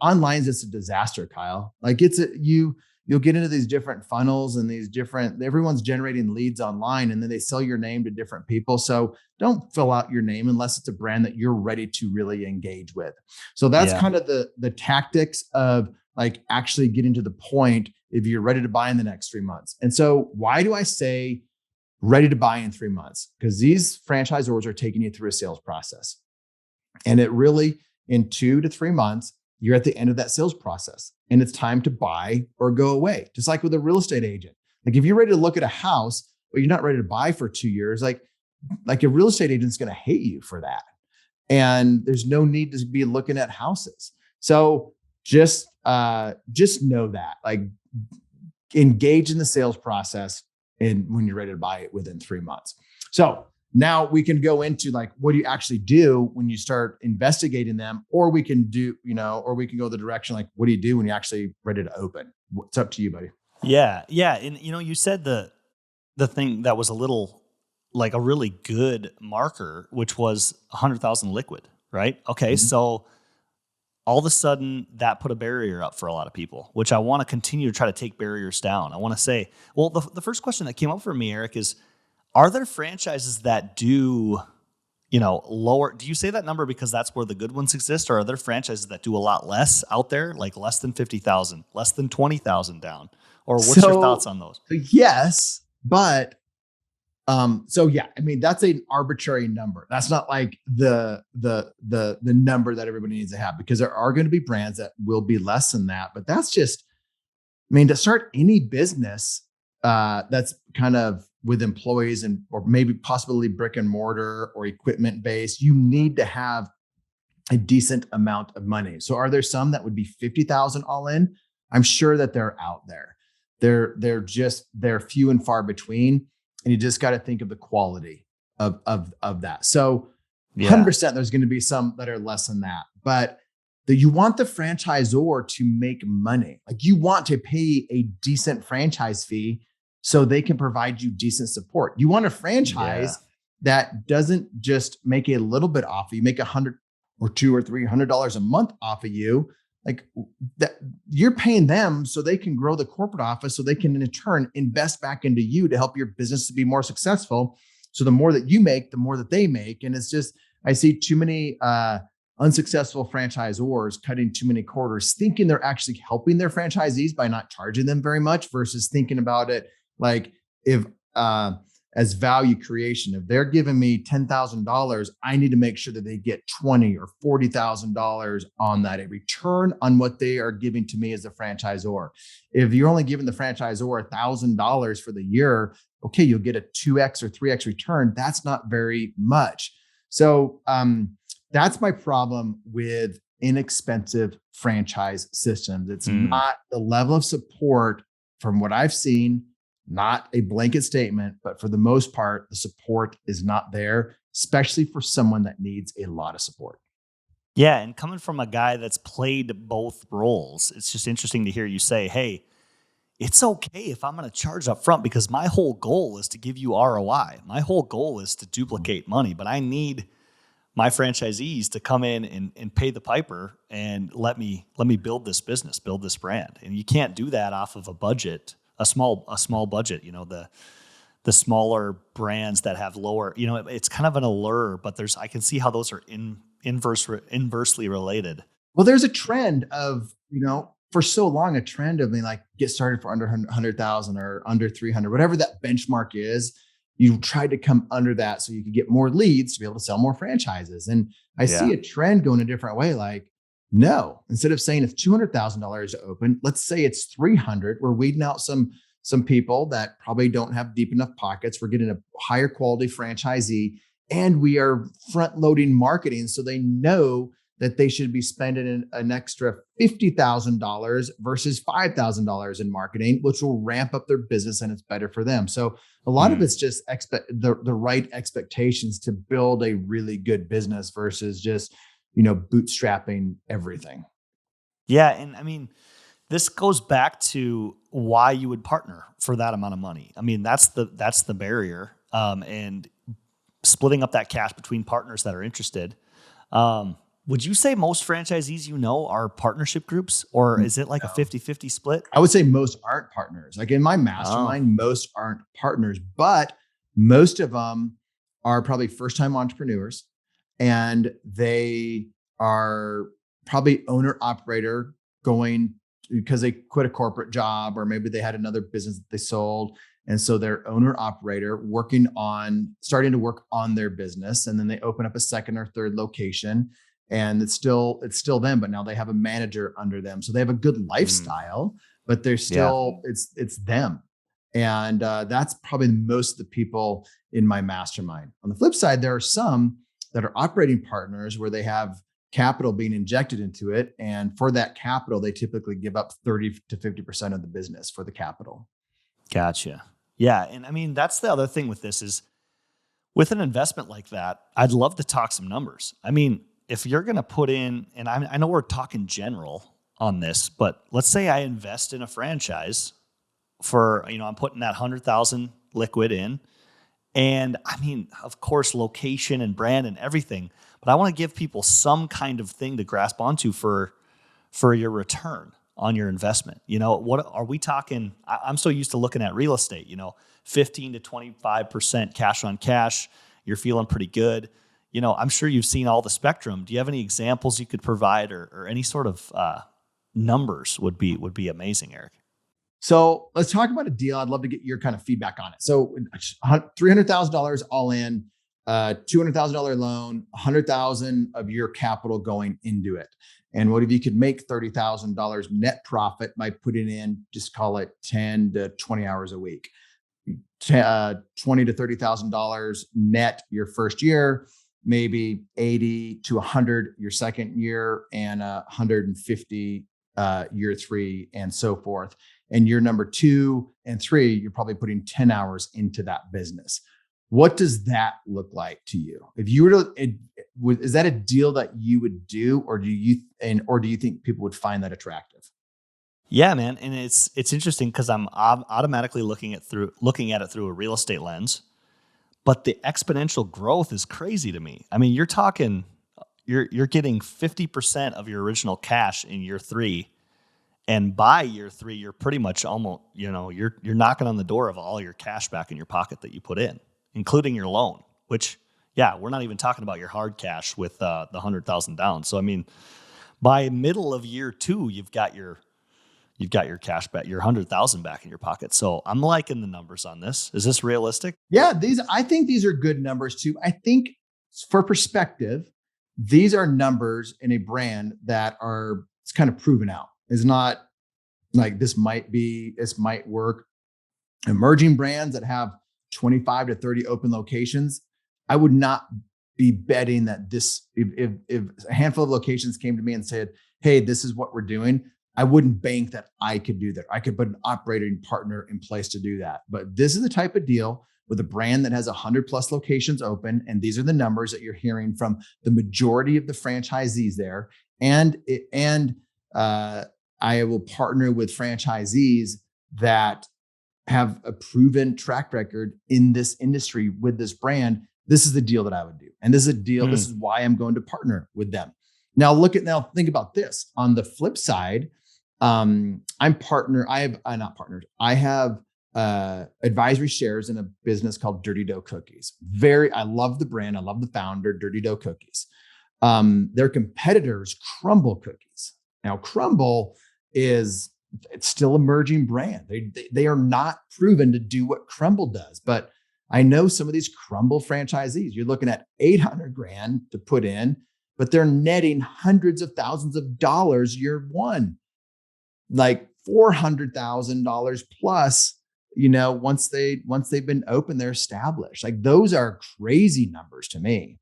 online is just a disaster, Kyle. Like you'll get into these different funnels and everyone's generating leads online and then they sell your name to different people. So don't fill out your name unless it's a brand that you're ready to really engage with. So that's kind of the tactics of like actually getting to the point if you're ready to buy in the next 3 months. And so why do I say ready to buy in 3 months? Because these franchisors are taking you through a sales process. And it really, in 2 to 3 months, you're at the end of that sales process and it's time to buy or go away. Just like with a real estate agent. Like if you're ready to look at a house, but you're not ready to buy for 2 years, like a real estate agent's going to hate you for that. And there's no need to be looking at houses. So just know that, like, engage in the sales process and when you're ready to buy it within 3 months. So now we can go into like, what do you actually do when you start investigating them? Or we can or we can go the direction, like, what do you do when you're actually ready to open? It's up to you, buddy. Yeah. Yeah. And you said the thing that was a little like a really good marker, which was 100,000 liquid, right? Okay. Mm-hmm. So all of a sudden that put a barrier up for a lot of people, which I want to continue to try to take barriers down. I want to say, well, the first question that came up for me, Erik, is, are there franchises that do, lower? Do you say that number because that's where the good ones exist? Or are there franchises that do a lot less out there, like less than 50,000, less than 20,000 down? Or what's your thoughts on those? Yes, but that's an arbitrary number. That's not like the number that everybody needs to have, because there are going to be brands that will be less than that. But that's just, to start any business that's kind of with employees or maybe possibly brick and mortar or equipment based, you need to have a decent amount of money. So are there some that would be 50,000 all in? I'm sure that they're out there. They're few and far between. And you just got to think of the quality of that. So 100% there's going to be some that are less than that, but you want the franchisor to make money. Like you want to pay a decent franchise fee so they can provide you decent support. You want a franchise that doesn't just make a little bit off of you, make $100 or $200 or $300 a month off of you. Like that, you're paying them so they can grow the corporate office, so they can in turn invest back into you to help your business to be more successful. So the more that you make, the more that they make. And it's just, I see too many unsuccessful franchisors cutting too many quarters, thinking they're actually helping their franchisees by not charging them very much, versus thinking about it like, if as value creation, if they're giving me $10,000, I need to make sure that they get $20,000 or $40,000 on that, a return on what they are giving to me as a franchisor. If you're only giving the franchisor $1,000 for the year, okay, you'll get a 2x or 3x return. That's not very much. So that's my problem with inexpensive franchise systems. It's not the level of support, from what I've seen. Not a blanket statement, but for the most part, the support is not there, especially for someone that needs a lot of support. Yeah. And coming from a guy that's played both roles, it's just interesting to hear you say, hey, it's okay if I'm going to charge up front, because my whole goal is to give you ROI. My whole goal is to duplicate money, but I need my franchisees to come in and pay the piper and let me build this business, build this brand. And you can't do that off of a budget a small budget, the smaller brands that have lower, it's kind of an allure, but I can see how those are inversely related. Well, there's a trend of, for so long, a trend of being like, get started for under 100,000 or under 300, whatever that benchmark is. You tried to come under that so you could get more leads to be able to sell more franchises. And I see a trend going a different way. Like, no, instead of saying it's $200,000 to open, let's say it's 300. We're weeding out some people that probably don't have deep enough pockets. We're getting a higher quality franchisee, and we are front loading marketing so they know that they should be spending an extra $50,000 versus $5,000 in marketing, which will ramp up their business and it's better for them. So a lot of it's just the right expectations to build a really good business versus just, bootstrapping everything. Yeah. And I mean, this goes back to why you would partner for that amount of money. I mean, that's the barrier. And splitting up that cash between partners that are interested. Would you say most franchisees are partnership groups, or is it like a 50-50 split? I would say most aren't partners. Like in my mastermind, most aren't partners, but most of them are probably first-time entrepreneurs, and they are probably owner-operator going because they quit a corporate job, or maybe they had another business that they sold. And so they're owner-operator starting to work on their business, and then they open up a second or third location. And it's still them, but now they have a manager under them. So they have a good lifestyle, but they're still, it's them. And that's probably most of the people in my mastermind. On the flip side, there are some that are operating partners where they have capital being injected into it. And for that capital, they typically give up 30 to 50% of the business for the capital. Gotcha. Yeah. And I mean, that's the other thing with this is with an investment like that, I'd love to talk some numbers. I mean, if you're going to put in, and I know we're talking general on this, but let's say I invest in a franchise for, I'm putting that 100,000 liquid in. And I mean, of course, location and brand and everything, but I want to give people some kind of thing to grasp onto for your return on your investment. What are we talking? I'm so used to looking at real estate, 15 to 25% cash on cash. You're feeling pretty good. I'm sure you've seen all the spectrum. Do you have any examples you could provide, or any sort of numbers would be amazing, Erik? So let's talk about a deal. I'd love to get your kind of feedback on it. So $300,000 all in, $200,000 loan, $100,000 of your capital going into it. And what if you could make $30,000 net profit by putting in, just call it 10 to 20 hours a week, $20,000 to $30,000 net your first year, maybe 80 to 100 your second year, and 150 year 3, and so forth. And year number 2 and 3, you're probably putting 10 hours into that business. What does that look like to you? If you were to, is that a deal that you would do, or do you think people would find that attractive? Yeah, man. And it's interesting because I'm automatically looking at it through a real estate lens. But the exponential growth is crazy to me. I mean, you're talking, you're getting 50% of your original cash in year 3, and by year 3, you're pretty much almost, you're knocking on the door of all your cash back in your pocket that you put in, including your loan. Which, we're not even talking about your hard cash with the 100,000 down. So I mean, by middle of year 2, you've got your cash back, your 100,000 back in your pocket. So I'm liking the numbers on this. Is this realistic? Yeah, I think these are good numbers too. I think for perspective, these are numbers in a brand that it's kind of proven out. It's not like this might work. Emerging brands that have 25 to 30 open locations, I would not be betting that if a handful of locations came to me and said, hey, this is what we're doing, I wouldn't bank that I could do that. I could put an operating partner in place to do that. But this is the type of deal with a brand that has 100 plus locations open. And these are the numbers that you're hearing from the majority of the franchisees there. And I will partner with franchisees that have a proven track record in this industry with this brand. This is the deal that I would do. And this is a deal. This is why I'm going to partner with them. Now think about this. On the flip side, I'm partner. I have not partnered. I have advisory shares in a business called Dirty Dough Cookies. I love the brand. I love the founder, Dirty Dough Cookies. Their competitors, Crumble Cookies. Now, Crumble it's still emerging brand. They are not proven to do what Crumble does, but I know some of these Crumble franchisees. You're looking at 800 grand to put in, but they're netting hundreds of thousands of dollars year one, like $400,000 plus. Once they've been open, they're established. Like those are crazy numbers to me.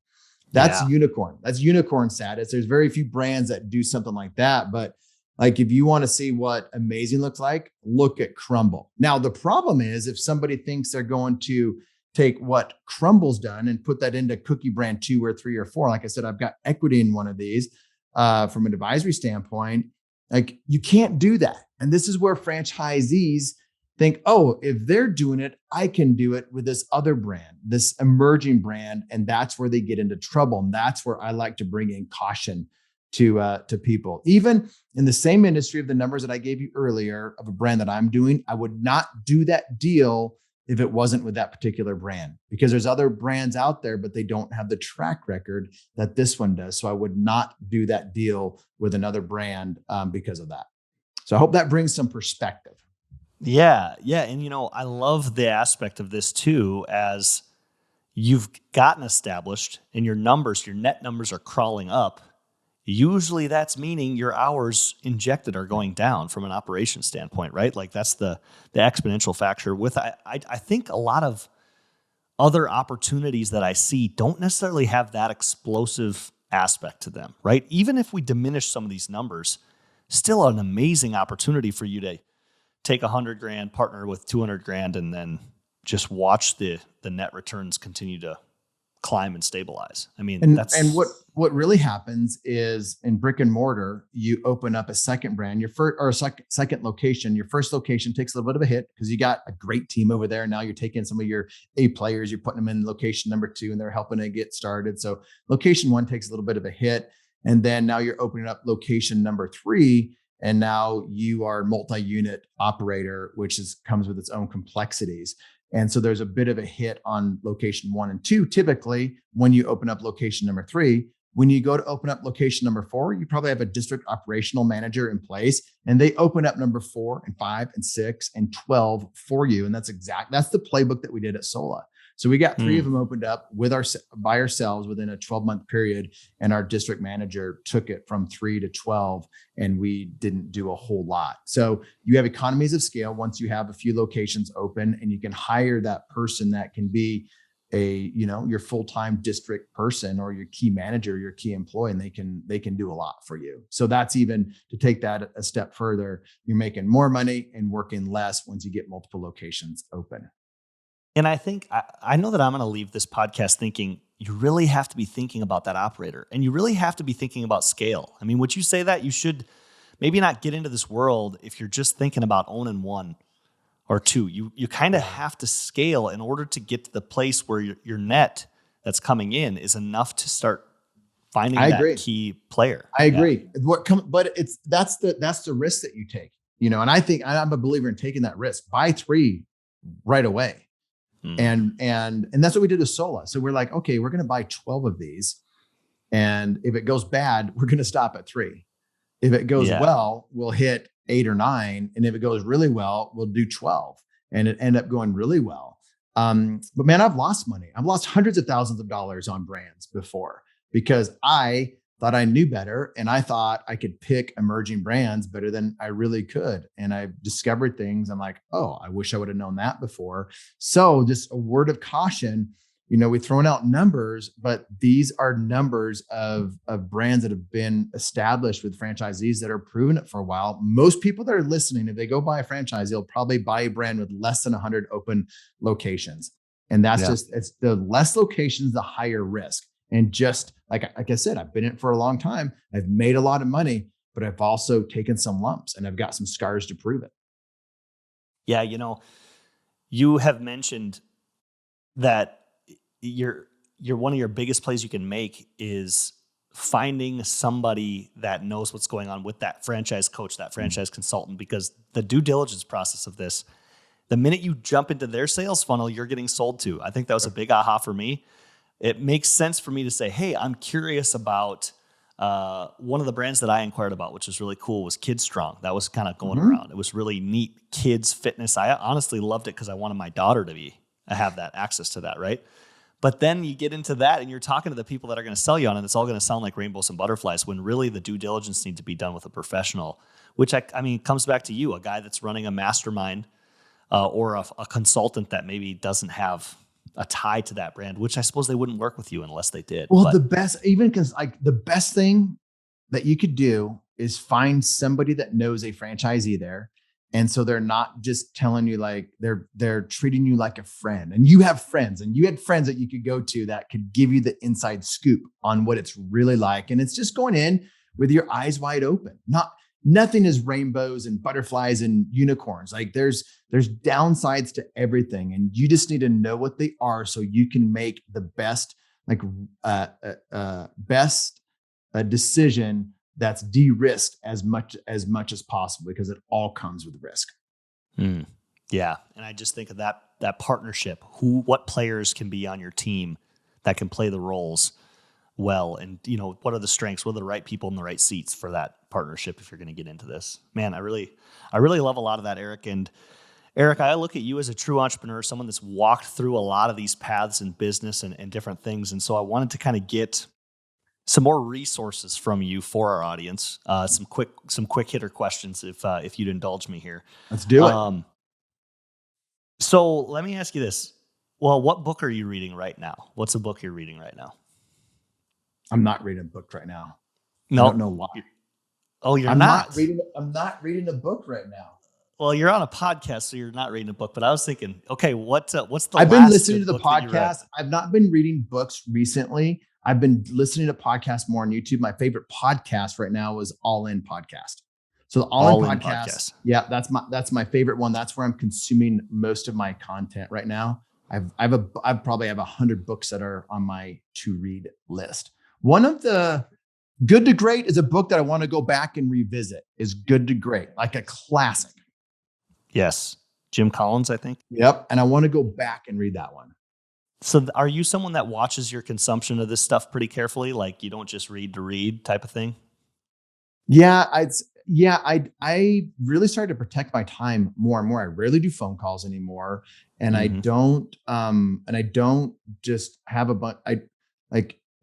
That's unicorn. That's unicorn status. There's very few brands that do something like that. But like, if you want to see what amazing looks like, look at Crumble. Now, the problem is if somebody thinks they're going to take what Crumble's done and put that into cookie brand 2 or 3 or 4. Like I said, I've got equity in one of these from an advisory standpoint. Like you can't do that. And this is where franchisees think, oh, if they're doing it, I can do it with this other brand, this emerging brand. And that's where they get into trouble. And that's where I like to bring in caution to people. Even in the same industry of the numbers that I gave you earlier of a brand that I'm doing, I would not do that deal if it wasn't with that particular brand, because there's other brands out there, but they don't have the track record that this one does. So I would not do that deal with another brand because of that. So I hope that brings some perspective. Yeah. And, I love the aspect of this too, as you've gotten established and your net numbers are crawling up. Usually that's meaning your hours injected are going down from an operation standpoint, right? Like that's the exponential factor. With I think a lot of other opportunities that I see don't necessarily have that explosive aspect to them, right? Even if we diminish some of these numbers, still an amazing opportunity for you to take 100 grand, partner with 200 grand, and then just watch the net returns continue to climb and stabilize. I mean, and what really happens is in brick and mortar, you open up a second brand, your first or second location. Your first location takes a little bit of a hit because you got a great team over there. Now you're taking some of your A players, you're putting them in location number 2, and they're helping to get started. So location 1 takes a little bit of a hit, and then now you're opening up location number 3. And now you are a multi-unit operator, which comes with its own complexities. And so there's a bit of a hit on location 1 and 2. Typically, when you open up location number 3, when you go to open up location number 4, you probably have a district operational manager in place, and they open up number 4 and 5 and 6 and 12 for you. And that's the playbook that we did at Sola. So we got 3 of them opened up by ourselves within a 12-month period, and our district manager took it from 3 to 12, and we didn't do a whole lot. So you have economies of scale once you have a few locations open, and you can hire that person that can be your full-time district person or your key manager, your key employee, and they can do a lot for you. So that's even to take that a step further. You're making more money and working less once you get multiple locations open. And I think, I know that I'm going to leave this podcast thinking you really have to be thinking about that operator, and you really have to be thinking about scale. I mean, would you say that you should maybe not get into this world if you're just thinking about owning 1 or 2? You kind of have to scale in order to get to the place where your net that's coming in is enough to start finding that key player. I agree. But that's the risk that you take, and I think I'm a believer in taking that risk. Buy 3 right away. And that's what we did with Sola. So we're like, okay, we're going to buy 12 of these. And if it goes bad, we're going to stop at 3. If it goes well, we'll hit 8 or 9. And if it goes really well, we'll do 12. And it ended up going really well. But man, I've lost money. I've lost hundreds of thousands of dollars on brands before because I thought I knew better. And I thought I could pick emerging brands better than I really could. And I discovered things. I'm like, oh, I wish I would have known that before. So just a word of caution, we've thrown out numbers, but these are numbers of brands that have been established with franchisees that are proven it for a while. Most people that are listening, if they go buy a franchise, they'll probably buy a brand with less than 100 open locations. And that's it's the less locations, the higher risk. And just like I said, I've been in it for a long time. I've made a lot of money, but I've also taken some lumps and I've got some scars to prove it. Yeah. You have mentioned that one of your biggest plays you can make is finding somebody that knows what's going on with that franchise coach, that franchise consultant, because the due diligence process of this, the minute you jump into their sales funnel, you're getting sold to. I think that was a big aha for me. It makes sense for me to say, hey, I'm curious about one of the brands that I inquired about, which was really cool, was Reedstrom. That was kind of going around. It was really neat, kids fitness. I honestly loved it because I wanted my daughter to have that access to that, right? But then you get into that and you're talking to the people that are going to sell you on it. It's all going to sound like rainbows and butterflies when really the due diligence needs to be done with a professional, which I mean, comes back to you, a guy that's running a mastermind or a consultant that maybe doesn't have a tie to that brand, which I suppose they wouldn't work with you unless they did. Well, the best thing that you could do is find somebody that knows a franchisee there. And so they're not just telling you like they're treating you like a friend, and you have friends and you had friends that you could go to that could give you the inside scoop on what it's really like. And it's just going in with your eyes wide open. Nothing is rainbows and butterflies and unicorns. Like there's downsides to everything, and you just need to know what they are so you can make the best decision that's de-risked as much as possible, because it all comes with risk. Yeah. And I just think of that partnership, what players can be on your team that can play the roles well. And what are the strengths? What are the right people in the right seats for that partnership if you're going to get into this? Man, I really love a lot of that, Erik. And Erik, I look at you as a true entrepreneur, someone that's walked through a lot of these paths in business and different things. And so I wanted to kind of get some more resources from you for our audience. Some quick hitter questions, if you'd indulge me here. Let's do it. So let me ask you this. Well, what book are you reading right now? What's a book you're reading right now? I'm not reading a book right now. No. I don't know why. Oh, you're I'm not? I'm not reading a book right now. Well, you're on a podcast, so you're not reading a book. But I was thinking, okay, what's the? I've been listening to the podcast. I've not been reading books recently. I've been listening to podcasts more on YouTube. My favorite podcast right now is All In Podcast. So the All In podcast. Yeah, that's my favorite one. That's where I'm consuming most of my content right now. I probably have 100 books that are on my to read list. One of the Good to Great is a book that I want to go back and revisit. Is Good to Great, like a classic. Yes. Jim Collins, I think. Yep. And I want to go back and read that one. So are you someone that watches your consumption of this stuff pretty carefully? Like you don't just read to read type of thing? Yeah, I really started to protect my time more and more. I rarely do phone calls anymore. And I don't just have a bunch.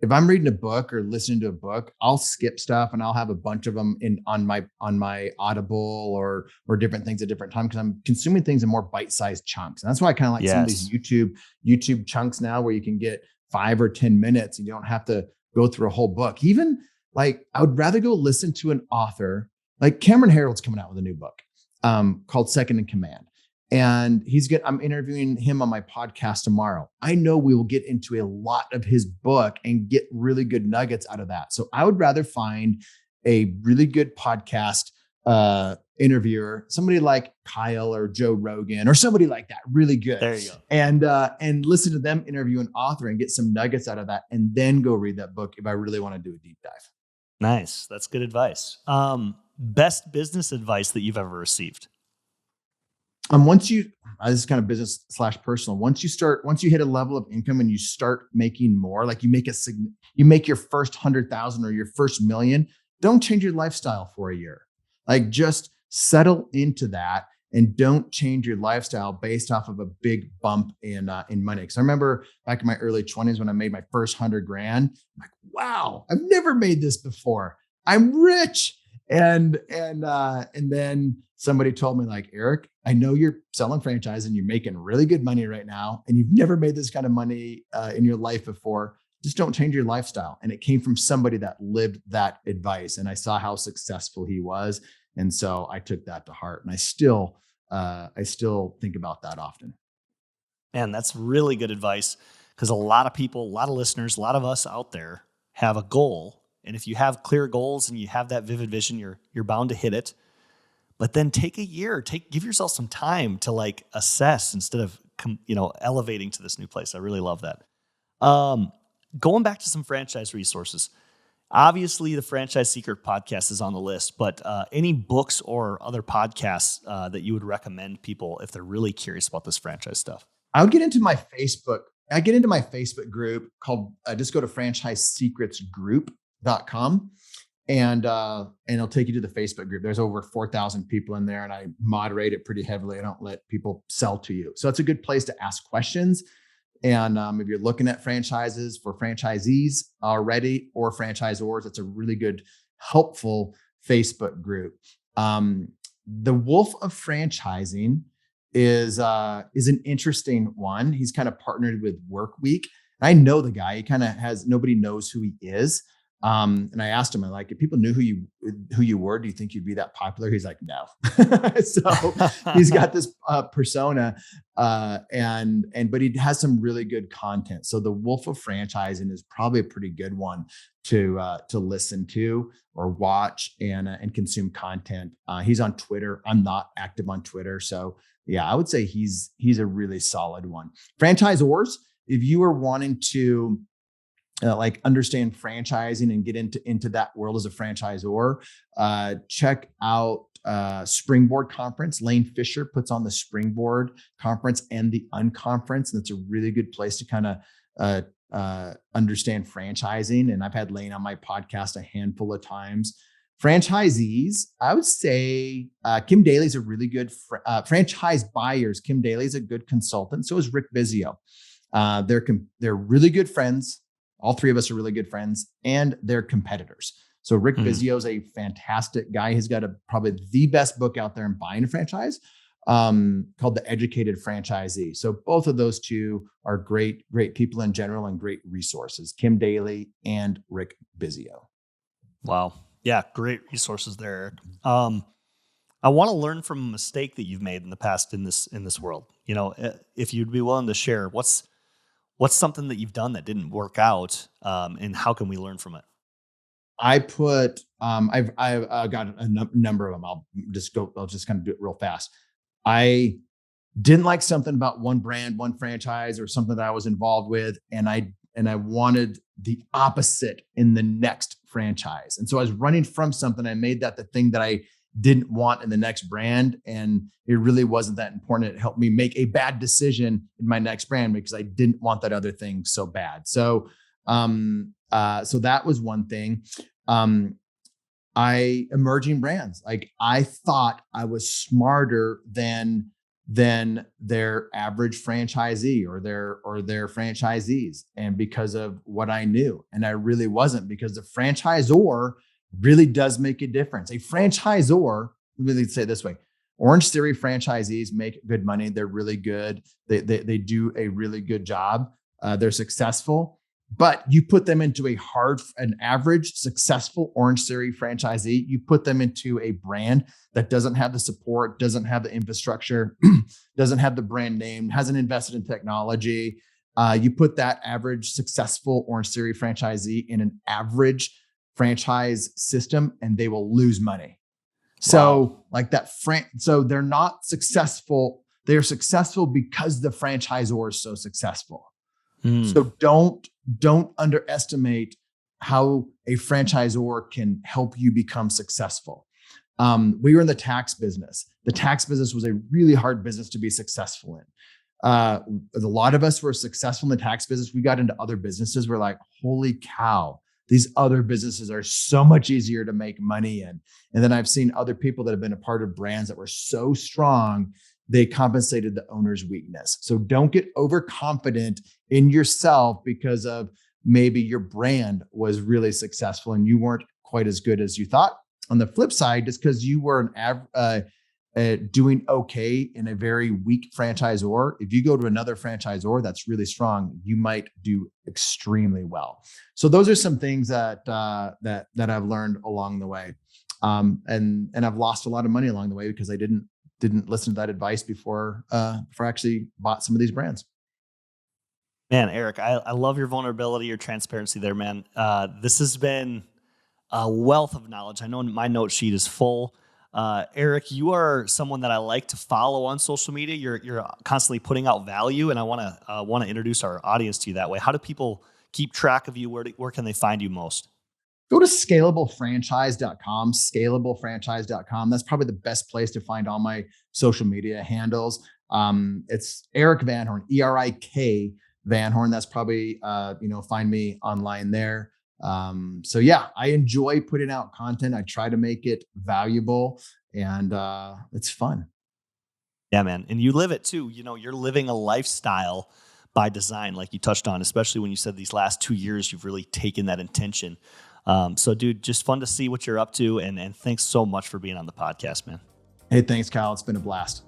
If I'm reading a book or listening to a book, I'll skip stuff and I'll have a bunch of them on my Audible or different things at different times, because I'm consuming things in more bite-sized chunks. And that's why I kind of like some of these YouTube chunks now, where you can get 5 or 10 minutes and you don't have to go through a whole book. Even like I would rather go listen to an author, like Cameron Harold's coming out with a new book called Second in Command. And I'm interviewing him on my podcast tomorrow. I know we will get into a lot of his book and get really good nuggets out of that. So I would rather find a really good podcast interviewer, somebody like Kyle or Joe Rogan or somebody like that, really good. There you go. And listen to them interview an author and get some nuggets out of that, and then go read that book if I really want to do a deep dive. Nice. That's good advice. Best business advice that you've ever received? This is kind of business / personal. Once you hit a level of income and you start making more, like you make your first 100,000 or your first million, don't change your lifestyle for a year. Like just settle into that and don't change your lifestyle based off of a big bump in money. Cause I remember back in my early 20s when I made my first 100 grand, I'm like, wow, I've never made this before. I'm rich. And then somebody told me, like, Erik, I know you're selling franchise and you're making really good money right now, and you've never made this kind of money in your life before. Just don't change your lifestyle. And it came from somebody that lived that advice, and I saw how successful he was, and so I took that to heart. And I still think about that often. Man, that's really good advice, because a lot of people, a lot of listeners, a lot of us out there have a goal. And if you have clear goals and you have that vivid vision, you're bound to hit it. But then take a year, give yourself some time to like assess instead of elevating to this new place. I really love that. Going back to some franchise resources, Obviously, the Franchise Secret podcast is on the list, but any books or other podcasts that you would recommend people if they're really curious about this franchise stuff? I would get into my Facebook. I get into my Facebook group called, just go to franchisesecretsgroup.com and it'll take you to the Facebook group. There's over 4,000 people in there and I moderate it pretty heavily. I don't let people sell to you. So it's a good place to ask questions. And if you're looking at franchises for franchisees already or franchisors, it's a really good, helpful Facebook group. The Wolf of Franchising is an interesting one. He's kind of partnered with Workweek. I know the guy. He kind of has, nobody knows who he is. And I asked him, I'm like, if people knew who you were, do you think you'd be that popular? He's like, no. So he's got this persona, but he has some really good content. So the Wolf of Franchising is probably a pretty good one to listen to or watch and consume content. He's on Twitter. I'm not active on Twitter, so yeah, I would say he's a really solid one. Franchisors, if you are wanting to understand franchising and get into that world as a franchisor, check out Springboard Conference. Lane Fisher puts on the Springboard Conference and the Unconference, and it's a really good place to kind of understand franchising. And I've had Lane on my podcast a handful of times. Franchisees, I would say Kim Daly's a really good franchise buyers. Kim Daly's a good consultant. So is Rick Bizio. They're really good friends. All three of us are really good friends, and they're competitors. So Rick Bizio is a fantastic guy. He's got probably the best book out there in buying a franchise called The Educated Franchisee. So both of those two are great people in general and great resources, Kim Daly and Rick Bizio. Wow. Yeah, great resources there, Eric. I want to learn from a mistake that you've made in the past in this world. You know, if you'd be willing to share, what's something that you've done that didn't work out, and how can we learn from it? I've got a number of them. I'll just kind of do it real fast. I didn't like something about one brand, one franchise, or something that I was involved with, and I wanted the opposite in the next franchise. And so I was running from something. I made that the thing that I didn't want in the next brand. And it really wasn't that important. It helped me make a bad decision in my next brand because I didn't want that other thing so bad. So, so that was one thing. Emerging brands. Like I thought I was smarter than their average franchisee or their franchisees. And because of what I knew, and I really wasn't, because the franchisor really does make a difference. A franchisor, let me say it this way, Orange Theory franchisees make good money. They're really good. They do a really good job. They're successful, but you put them into an average successful Orange Theory franchisee, you put them into a brand that doesn't have the support, doesn't have the infrastructure, doesn't have the brand name, hasn't invested in technology. You put that average successful Orange Theory franchisee in an average franchise system and they will lose money. So so they're not successful. They're successful because the franchisor is so successful. So don't underestimate how a franchisor can help you become successful. We were in the tax business. The tax business was a really hard business to be successful in. A lot of us were successful in the tax business. We got into other businesses. We're like, holy cow, these other businesses are so much easier to make money in. And then I've seen other people that have been a part of brands that were so strong, they compensated the owner's weakness. So don't get overconfident in yourself because of maybe your brand was really successful and you weren't quite as good as you thought. On the flip side, just because you were doing okay in a very weak franchisor, if you go to another franchisor that's really strong, you might do extremely well. So those are some things that I've learned along the way, and I've lost a lot of money along the way because I didn't listen to that advice before I actually bought some of these brands. Man, Eric, I love your vulnerability, your transparency there, man. This has been a wealth of knowledge. I know my note sheet is full. Eric, you are someone that I like to follow on social media. You're constantly putting out value, and I want to introduce our audience to you that way. How do people keep track of you? Where can they find you most? go to scalablefranchise.com. That's probably the best place to find all my social media handles. It's Erik Van Horn, ERIK Van Horn. That's probably, find me online there. So yeah, I enjoy putting out content. I try to make it valuable, and it's fun. Yeah, man. And you live it too. You're living a lifestyle by design, like you touched on, especially when you said these last 2 years, you've really taken that intention. So dude, just fun to see what you're up to. And thanks so much for being on the podcast, man. Hey, thanks, Kyle. It's been a blast.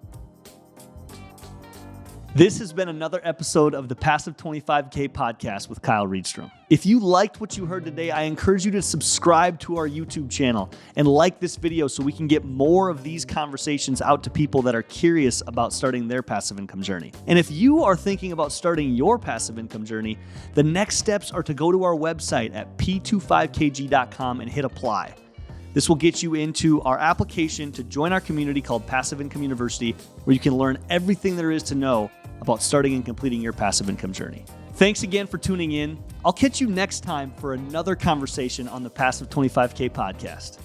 This has been another episode of the Passive 25K podcast with Kyle Reedstrom. If you liked what you heard today, I encourage you to subscribe to our YouTube channel and like this video so we can get more of these conversations out to people that are curious about starting their passive income journey. And if you are thinking about starting your passive income journey, the next steps are to go to our website at p25kg.com and hit apply. This will get you into our application to join our community called Passive Income University, where you can learn everything there is to know about starting and completing your passive income journey. Thanks again for tuning in. I'll catch you next time for another conversation on the Passive 25K podcast.